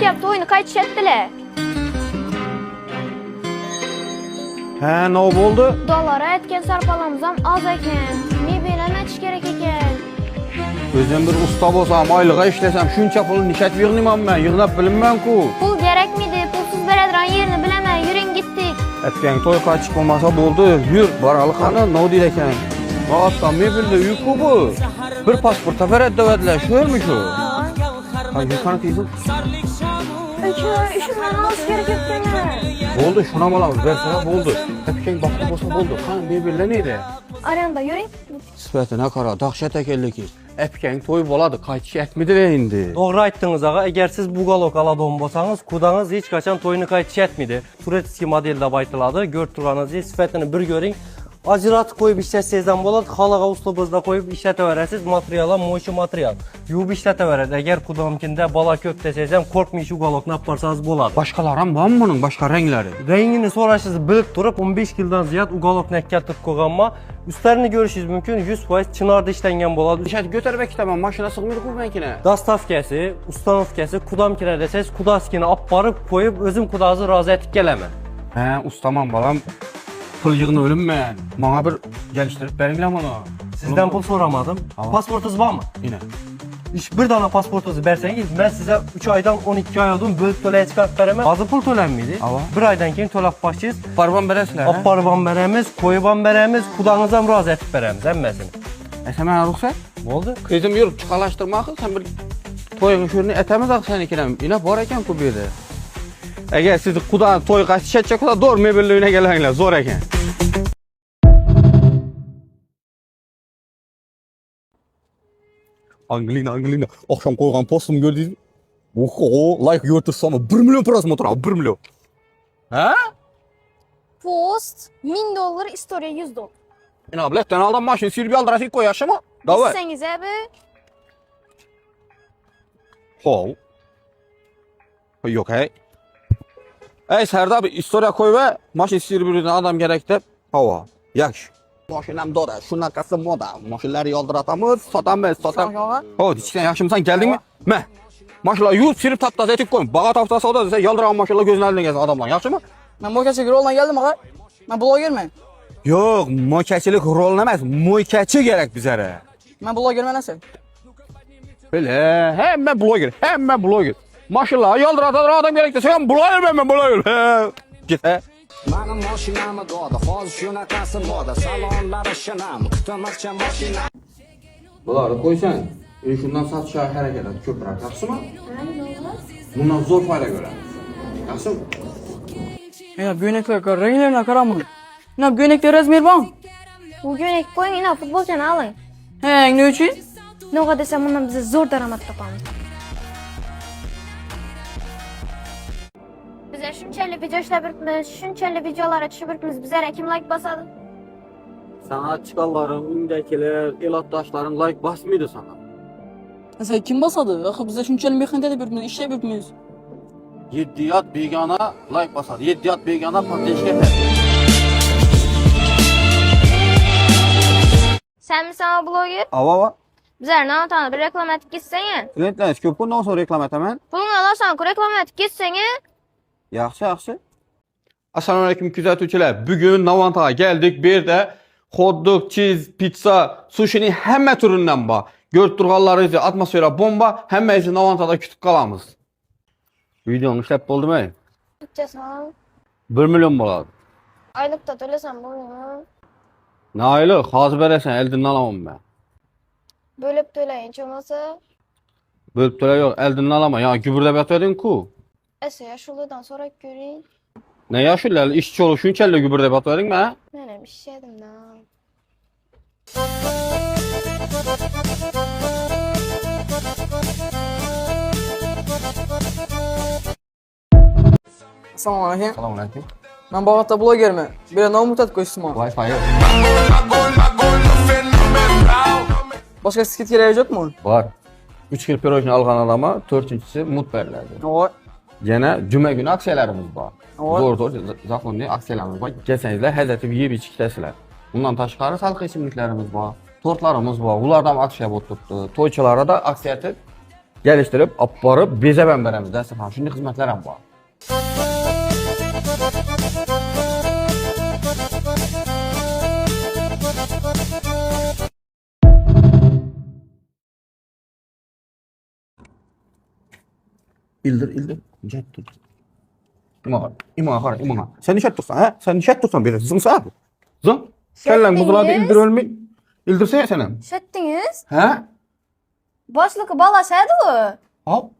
deyap to'yni qaytishyaptilar. He, ne oldu? Dollar aytgan sarpalamız ham oz ekan. Mebel netish kerak ekan. Özüm bir usta bolsam, aylığa işlesem, şuncha pulni nishat yig'nayman men, yig'nab bilinman-ku. Pul kerakmidi? Pulsiz beradigan yerini bilaman. Yuring gitdik. Etken to'y qachiq bo'lmasa bo'ldi. Yur, borali qani, ne deydi ekan? Hatta mebelda uy-ku bu. Bir pasportda beradi devadilar, shu'mi shu? Ha, yuqani tezim. Ishimdan olish kerak ekan. Bo'ldi, shuna olamiz, bersana bo'ldi. Etken baxtli bo'lsa bo'ldi. Qani mebelda neydi? Aranda yuring. Sifatına qara, dahshat ekanligi. Epken to'y bo'ladi, qaytish etmidi endi. Doğru aytdınız ağa. Eğer siz bu galok aladon bolsanız, kudanız hiç kaçan toyunu qaytish etmedi. Turetski modelde baytıladı. Gör turğanızı, sifatini bir görün. Acırat koyup işletsezden болады, halağa uslubuzda koyup işleteveresiz materyala, moşu materyal. Yuvub işletevered. Eğer kudamkinde bala köp desezden korkmayış u galok naparsanız болады. Başkalar ham bormi buning boshqa ranglari? Rengini so'rashingizni bilib turib 15 yildan ziyod u galokni keltirib qo'yganman. Üstlerini görüşünüz mümkün 100% çınarda işlengen болады. Nishat ko'tarib ketaman, mashina sig'maydi ku menkine. Dastavkasi, ustanovkasi, kudam kerak deseniz kudaskini olib borib qo'yib o'zim kudazni rozi etib kelaman. He, ustaman balam. Pul yığını ölümmen. Bana bir geliştirip beringlar bunu. Sizden pul soramadım. Pasportunuz var mı? Yine. Bir tane pasportunuzu verseniz ben size 3 aydan 12 ay olduğum bölüp töleye çıkartıp veremem. Azı pul tölenmiydi. Bir aydan keyin tölep başlayız. Parvan beresler he? Parvan beremiz, koyuban beremiz, kudanıza müracaat etip veremiz. Emmesini. Sen bana ruhsat? Ne oldu? Kızım yürüp çıkalaştırma akıl. Sen bir toy şurunu etemiz ak sen ikilem. Yine var eken ku bir de. Eğer siz kudan toy kaçış edecek olsa doğru mebelliğine gelenler zor eken. Anglina. Akşam koygan postum gördünüz mü? Oho, like yurtursana 1 milyon parası motor abi 1 milyon. He? Post $1000, istoriya $100. Yine abletten aldım maşın silbi aldırası koy yaşama. Davay. Bilsangiz abi. Ho. Yok hey. Ey Serdar abi istoriya koy ve maşın silbi adam gerekti. Hava. Yaş. Maşinem doğru. Şunakası moda. Maşinleri yoldıratamız, satamız, Ho, içten yaşımsan geldin mi? Meh. Maşallah yurt silip taptaz etik koyun. Bağa taptası o da dese yaldıran maşallah gözün eline gelsin adamlar. Yaxşı mı? Ben moykaçı roluna geldim ağa. Ben bloggermen. Yok, moykaçilik rol emez. Moykaçı gerek bizlere. Ben bloggermen nasıl? Böyle hemen blogger. Maşallah yaldıratan adam gerek dese ben blogger. He. Git he. Benim maşinamı doğdu, hozir shunaqasi moda, salonlar shinam, kutamakcha mashina. Bularni qo'ysan, shundan satishga harakat et, ko'proq, yaxshimi? Bundan zo'r foyda ko'ramiz. Yaxshimi? Ya göynekler kar, renklerine karamı. Ne göynekler razmer var? Bu gönek qo'ying, ina futbolchani oling. He, ne için? Nega desam bundan biz zo'r daromad topamiz. Bize shunchalik video ishlab yuribmiz, shunchalik videolar tushib yuribmiz, bizlarga kim like bosadi? Sanatçılarım, ündekiler, elatdaşların like basmıydı sana. Sen kim basadı? Akı bize şunçalı mekanda da birbirimiz, işe birbirimiz. Yeddiyat begana like basar. Yeddiyat begana patlayış getir. Sen misin o blogger? Ava. Bizlar ne tanıp bir reklam etip gitsene. Klientleriniz köp bundan sonra reklam etamen. Pulunu alarsan reklam etip gitsene. Yaxşı. Assalamu alaykum kuzatuvchilar. Bugün Navantaga geldik. Bir de hot dog, cheese, pizza, sushi'nin hamma turidan bor. Ko'rib turganlaringizdek atmosfera bomba. Hammangizni Navantada kutib qolamiz. Videoni ishlab bo'ldimi? Tutacağsan. 1 milyon bo'ladi. Aylıkta to'lasam bo'lmaymi? Ne aylık? Hozir berasan, eldan olaman ben. Bölüp to'laying, bo'lmasa. Bo'lib to'lay yo'q, eldan olaman. Ya gübürdab yotading-ku. Esa yashuldan so'rab ko'ring. Ne yaşırlar? İşçi olup şunçalle gübürdab yotading mi? Men ham ishladimda. Assalamu alaikum. Assalamu alaykum. Ben bağıtta bloggermen. Bir de namutat koştum ha. Wi-Fi yok. Başka skit gereği yok mu? Var. 3 kilo pirojni algan adama 4-çisi mut veriladi. O. Yana cuma günü aksiyalarımız var. Evet. Doğru zafonli aksiyalarımız var. Gelsengizler həzəti yeyib içikdəsilər. Bundan tashqari salqı ichimliklarimiz var. Tortlarımız var. Ulardan aksiya bo'lib turibdi. To'ychilarda da aksiya etib Geliştirib, aparıb bizə mən verəmiz də, səfən. Şimdi xidmətlərəm var. İldir. Necə dur? İma. Sen nişət dursan, hə? Sen nişət dursan bir zımsa. Zım. Kəlləng buzuladı, ildir ölmür. İldirsene senem. Şettiniz? Hə? Başlıkı balaşaydı o. Hop.